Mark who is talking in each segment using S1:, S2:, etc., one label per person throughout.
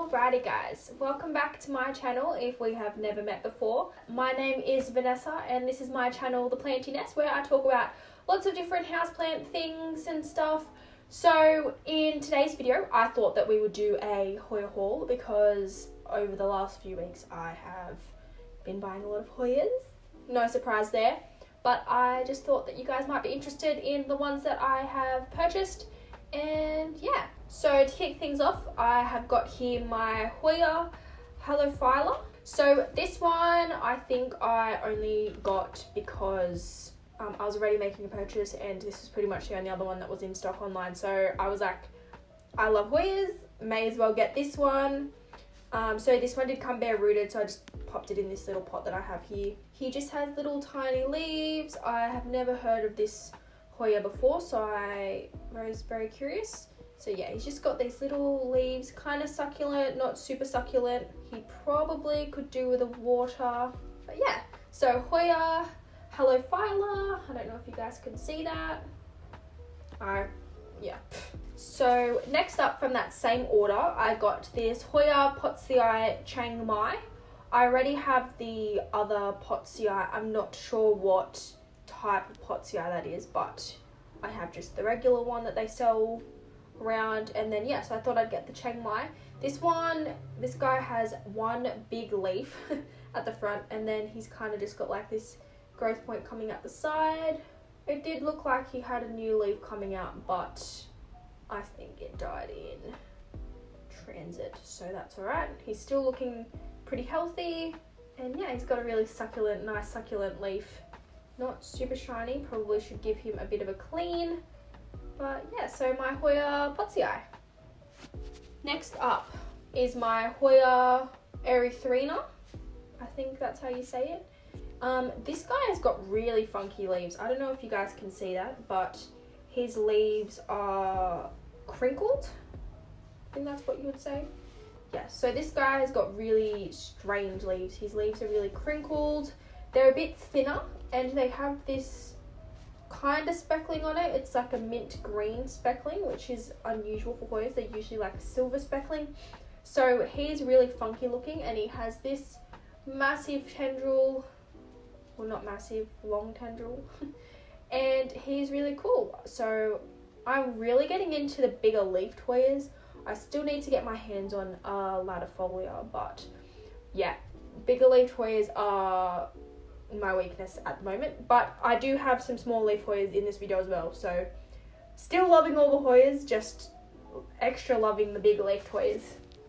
S1: Alrighty guys, welcome back to my channel if we have never met before. My name is Vanessa and this is my channel, The Planty Nest, where I talk about lots of different houseplant things and stuff. So in today's video, I thought that we would do a Hoya haul because over the last few weeks I have been buying a lot of Hoyas. No surprise there, but I just thought that you guys might be interested in the ones that I have purchased. And yeah, so to kick things off, I have got here my Hoya Halophylla. So this one I think I only got because I was already making a purchase and this is pretty much the only other one that was in stock online. So I was like, I love Hoyas, may as well get this one. So this one did come bare rooted, so I just popped it in this little pot that I have here. He just has little tiny leaves. I have never heard of this Hoya before, so I was very curious. So yeah, he's just got these little leaves, kind of succulent, not super succulent. He probably could do with a water, but yeah. So Hoya Halophylla, I don't know if you guys can see that. Yeah. So next up from that same order, I got this Hoya Pottsia Chiang Mai. I already have the other Pottsia. I'm not sure what type of Pottsia that is, but I have just the regular one that they sell around. And then yeah, so I thought I'd get the Chiang Mai. This guy has one big leaf at the front, and then he's kind of just got like this growth point coming at the side. It did look like he had a new leaf coming out, but I think it died in transit, so that's alright. He's still looking pretty healthy, and yeah, he's got a really succulent, nice succulent leaf. Not super shiny, probably should give him a bit of a clean, but yeah, so my Hoya Pottsia. Next up is my Hoya Erythrina. I think that's how you say it. This guy has got really funky leaves. I don't know if you guys can see that, but his leaves are crinkled. I think that's what you would say. Yeah, so this guy has got really strange leaves. His leaves are really crinkled. They're a bit thinner and they have this kind of speckling on it. It's like a mint green speckling, which is unusual for Hoyas. They're usually like silver speckling. So he's really funky looking and he has this massive tendril. Well, not massive, long tendril. And he's really cool. So I'm really getting into the bigger leafed Hoyas. I still need to get my hands on latifolia, but yeah, bigger leafed Hoyas are my weakness at the moment. But I do have some small leaf Hoyas in this video as well. So still loving all the Hoyas, just extra loving the big leafed Hoyas.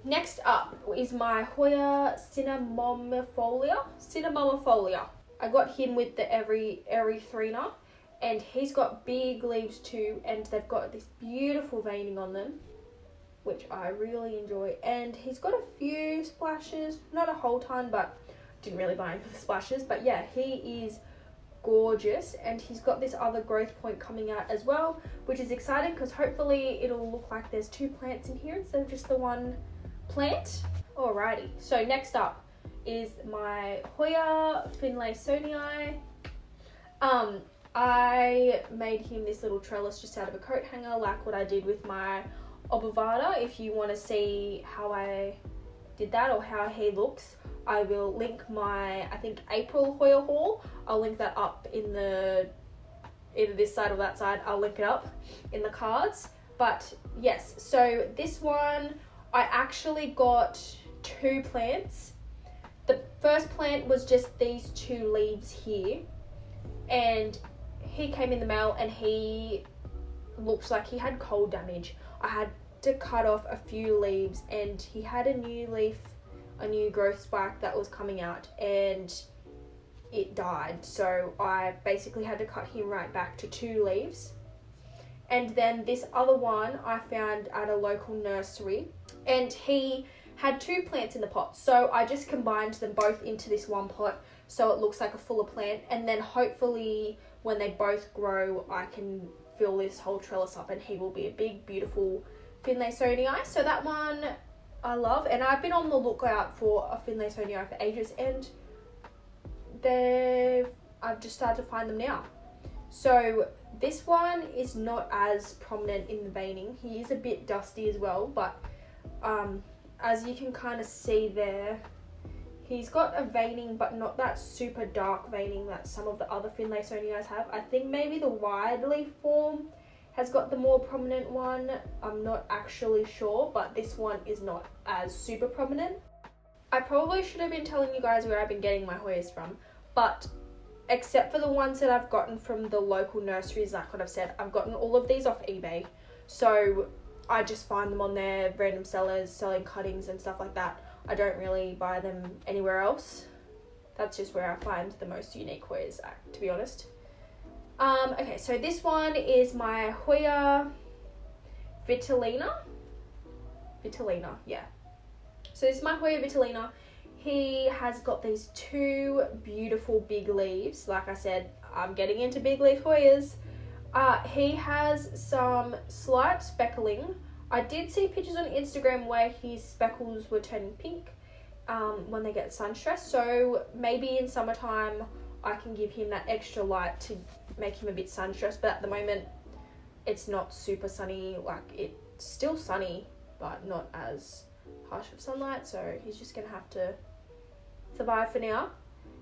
S1: Next up is my Hoya Cinnamomifolia. I got him with the Erythrina, and he's got big leaves too, and they've got this beautiful veining on them, which I really enjoy. And he's got a few splashes, not a whole ton, but didn't really buy him for the splashes. But yeah, he is gorgeous, and he's got this other growth point coming out as well, which is exciting because hopefully it'll look like there's two plants in here instead of just the one plant. Alrighty, so next up is my Hoya Finlaysonii. I made him this little trellis just out of a coat hanger, like what I did with my Obovata. If you want to see how I did that or how he looks, I will link my, I think, April Hoya haul. I'll link that up in the, either this side or that side. I'll link it up in the cards. But yes, so this one, I actually got two plants. The first plant was just these two leaves here, and he came in the mail and he looks like he had cold damage. I had to cut off a few leaves and he had a new leaf, a new growth spike that was coming out, and it died. So I basically had to cut him right back to two leaves. And then this other one I found at a local nursery, and he had two plants in the pot. So I just combined them both into this one pot so it looks like a fuller plant, and then hopefully when they both grow I can fill this whole trellis up and he will be a big beautiful Finlaysonii. So that one I love, and I've been on the lookout for a Finlaysonii for ages, and I've just started to find them now. So this one is not as prominent in the veining. He is a bit dusty as well, but as you can kind of see there, he's got a veining, but not that super dark veining that some of the other Finlaysoniais have. I think maybe the wide leaf form has got the more prominent one. I'm not actually sure, but this one is not as super prominent. I probably should have been telling you guys where I've been getting my Hoyas from, but except for the ones that I've gotten from the local nurseries, like what I've said, I've gotten all of these off eBay. So I just find them on there, random sellers selling cuttings and stuff like that. I don't really buy them anywhere else. That's just where I find the most unique Hoyas, to be honest. Okay, so this one is my Hoya Vitalina. Vitalina, yeah. So this is my Hoya Vitalina. He has got these two beautiful big leaves. Like I said, I'm getting into big leaf Hoyas. He has some slight speckling. I did see pictures on Instagram where his speckles were turning pink when they get sun stressed. So maybe in summertime I can give him that extra light to make him a bit sun stressed. But at the moment it's not super sunny. Like, it's still sunny, but not as harsh of sunlight. So he's just going to have to survive for now.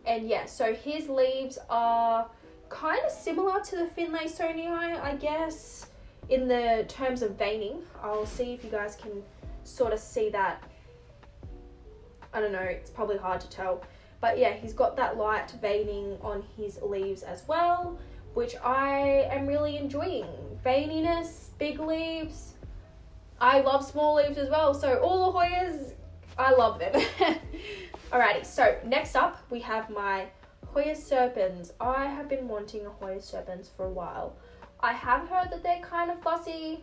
S1: And yeah, so his leaves are kind of similar to the Finlaysonii, I guess, in the terms of veining. I'll see if you guys can sort of see that. I don't know, it's probably hard to tell, but yeah, he's got that light veining on his leaves as well, which I am really enjoying. Veininess, big leaves. I love small leaves as well, so all the Hoyas, I love them. Alrighty, so next up we have my Hoya Serpens. I have been wanting a Hoya Serpens for a while. I have heard that they're kind of fussy.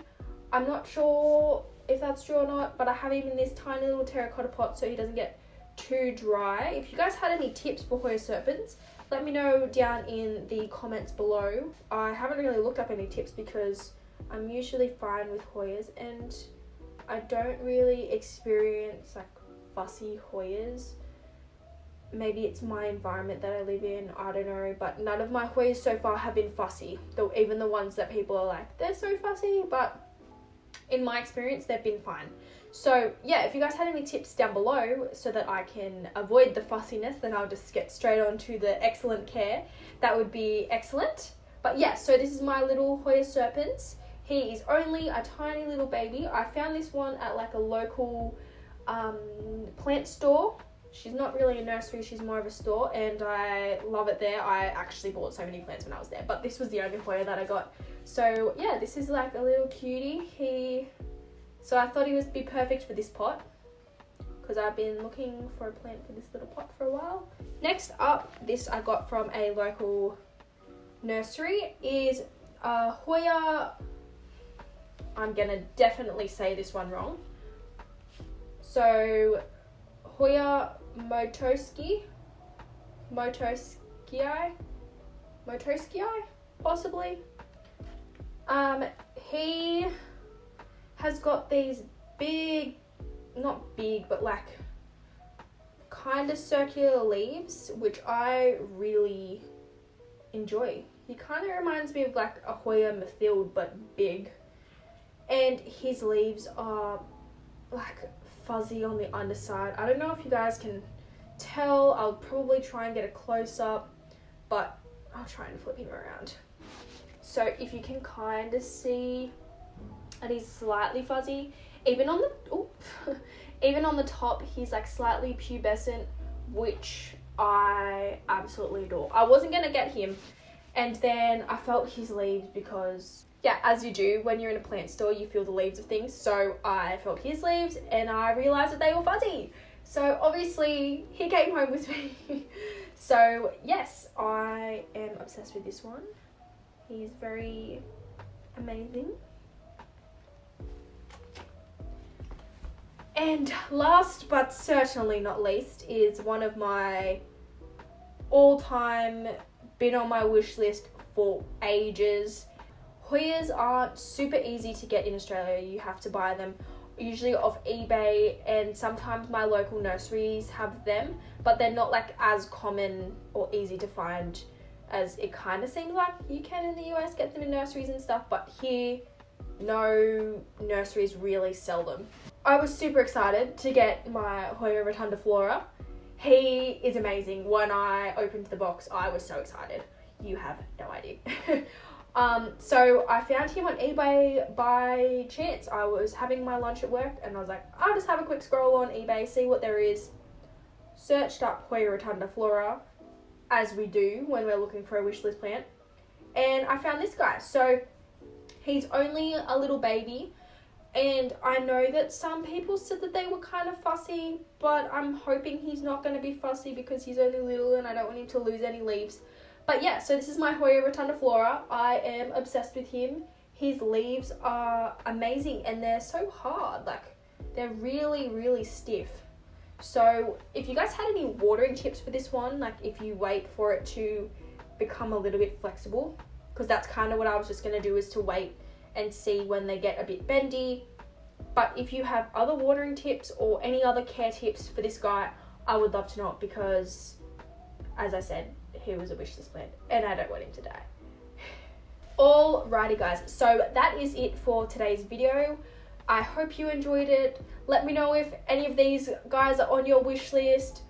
S1: I'm not sure if that's true or not, but I have him in this tiny little terracotta pot so he doesn't get too dry. If you guys had any tips for Hoya Serpens, let me know down in the comments below. I haven't really looked up any tips because I'm usually fine with Hoyas and I don't really experience like fussy Hoyas. Maybe it's my environment that I live in, I don't know, but none of my Hoyas so far have been fussy. Though even the ones that people are like, they're so fussy, but in my experience, they've been fine. So yeah, if you guys had any tips down below so that I can avoid the fussiness, then I'll just get straight on to the excellent care. That would be excellent. But yeah, so this is my little Hoya Serpens. He is only a tiny little baby. I found this one at like a local plant store. She's not really a nursery, she's more of a store, and I love it there. I actually bought so many plants when I was there, but this was the only Hoya that I got. So yeah, this is like a little cutie. So I thought he would be perfect for this pot because I've been looking for a plant for this little pot for a while. Next up, this I got from a local nursery, is Hoya, I'm gonna definitely say this one wrong. So Hoya Motoskii, possibly. He has got these big, not big, but like kind of circular leaves, which I really enjoy. He kind of reminds me of like a Hoya Mathilde, but big. And his leaves are like fuzzy on the underside. I don't know if you guys can tell. I'll probably try and get a close-up, but I'll try and flip him around. So if you can kind of see, and he's slightly fuzzy. Even on the even on the top, he's like slightly pubescent, which I absolutely adore. I wasn't gonna get him, and then I felt his leaves because, yeah, as you do when you're in a plant store, you feel the leaves of things. So I felt his leaves and I realised that they were fuzzy. So obviously he came home with me. So yes, I am obsessed with this one. He's very amazing. And last but certainly not least is one of my all-time, been on my wish list for ages. Hoyas aren't super easy to get in Australia. You have to buy them usually off eBay, and sometimes my local nurseries have them, but they're not like as common or easy to find as it kind of seems like you can in the US get them in nurseries and stuff, but here no nurseries really sell them. I was super excited to get my Hoya rotundiflora. He is amazing. When I opened the box, I was so excited. You have no idea. So I found him on eBay by chance. I was having my lunch at work and I was like, I'll just have a quick scroll on eBay, see what there is. Searched up Hoya rotundiflora, as we do when we're looking for a wishlist plant. And I found this guy. So he's only a little baby. And I know that some people said that they were kind of fussy, but I'm hoping he's not going to be fussy because he's only little and I don't want him to lose any leaves. But yeah, so this is my Hoya rotundiflora. I am obsessed with him. His leaves are amazing and they're so hard. Like, they're really, really stiff. So if you guys had any watering tips for this one, like if you wait for it to become a little bit flexible, because that's kind of what I was just going to do, is to wait and see when they get a bit bendy. But if you have other watering tips or any other care tips for this guy, I would love to know it, because as I said, he was a wishlist plant and I don't want him to die. Alrighty guys, so that is it for today's video. I hope you enjoyed it. Let me know if any of these guys are on your wish list.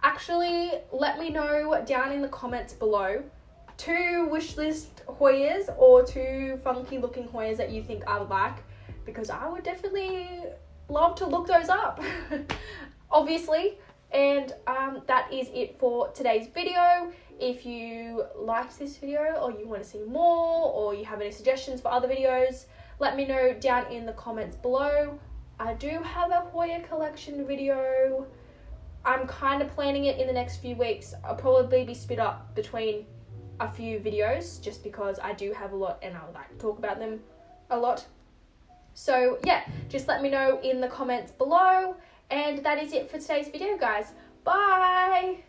S1: Actually, let me know down in the comments below 2 wishlist Hoyas or 2 funky looking Hoyas that you think I would like, because I would definitely love to look those up. Obviously. And that is it for today's video. If you liked this video or you want to see more, or you have any suggestions for other videos, let me know down in the comments below. I do have a Hoya collection video. I'm kind of planning it in the next few weeks. I'll probably be split up between a few videos just because I do have a lot and I would like to talk about them a lot. So yeah, just let me know in the comments below. And that is it for today's video, guys. Bye!